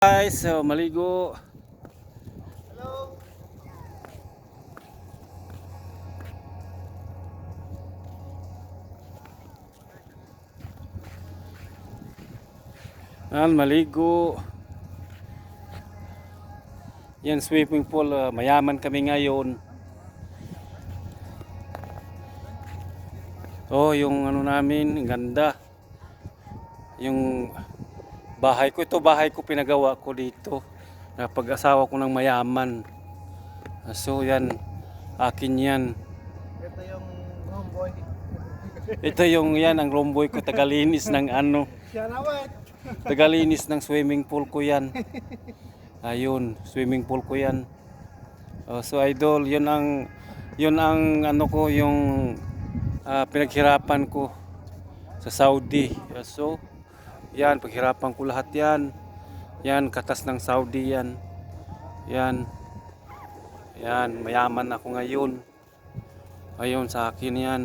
Guys, so maligo. Hello. Maligo. Yan swimming pool, mayaman kami ngayon. Oh, yung ano namin, ganda. Yung bahay ko, ito bahay ko pinagawa ko dito. Na pag-asawa ko ng mayaman. So yan, akin yan. Ito yung homeboy. Ito yung yan, ang romboy ko, tagalinis ng ano. Siya naman. Tagalinis ng swimming pool ko yan. Ayun, swimming pool ko yan. So idol, yun ang ano ko, yung pinaghirapan ko sa Saudi. So yan, paghirapan ko lahat yan. Yan, katas ng Saudi yan. Yan. Yan, mayaman ako ngayon. Ayun, sa akin yan.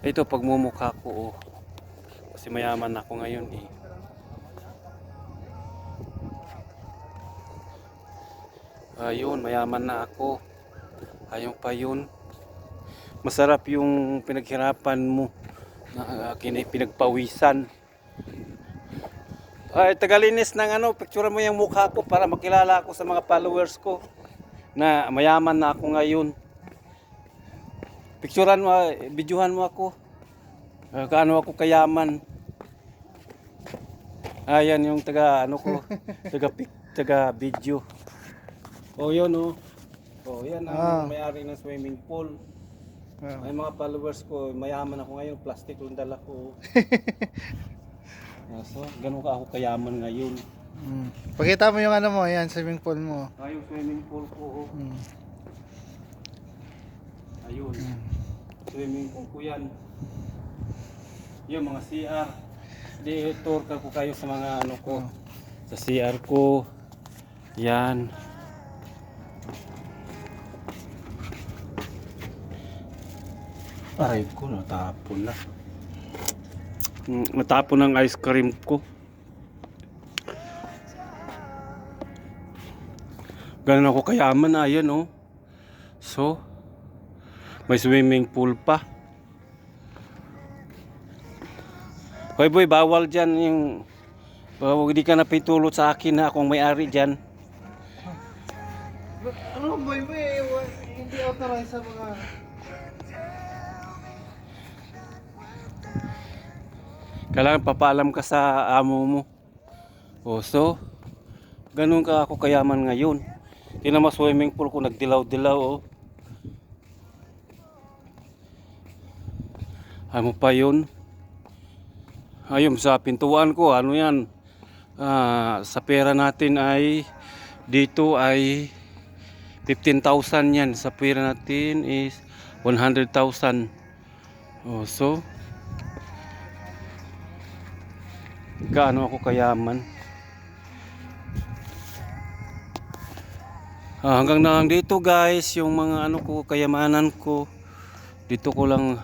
Ito pagmumukha ko, oh. Kasi mayaman ako ngayon eh. Ayun, mayaman na ako. Ayun pa yun. Masarap yung pinaghirapan mo na pinagpawisan. Ay, tagalinis ng ano, picture mo yung mukha ko para makilala ako sa mga followers ko na mayaman na ako ngayon. Picturean mo, videohan mo ako. Kaano ako kayaman. Ayan yung taga ano ko, taga video. Oh, yun oh. Oh, yan ang may-ari ng swimming pool. May mga followers ko, mayaman ako ngayon, plastic lang dala ko. So, ganun ka ako kayaman ngayon. Pakita mo yung ano mo, yan, swimming pool mo. Yung swimming pool ko, oh. Ayun. Swimming pool ko yan. Yung mga CR. Di-tour ko kayo sa mga ano ko. Sa CR ko. Yan. Aray ko, natapon na. Natapon ang ice cream ko. Ganun ako kayaman, ayan oh. So, may swimming pool pa. Hoy boy, bawal dyan yung hindi ka napitulot sa akin na akong may-ari dyan. Ano boy mo eh, hindi authorized sa mga... Kailangan papaalam ka sa amo mo. O so, ganun ka ako kayaman ngayon. Tingnan mo swimming pool ko, nagdilaw-dilaw oh. Ano pa yun? Ayun sa pintuan ko, ano yan? Sa pera natin ay dito ay 15,000 yan. Sa pera natin is 100,000. Oh, so gaano ako kayaman. Hanggang na lang dito guys, yung mga ano ko, kayamanan ko. Dito ko lang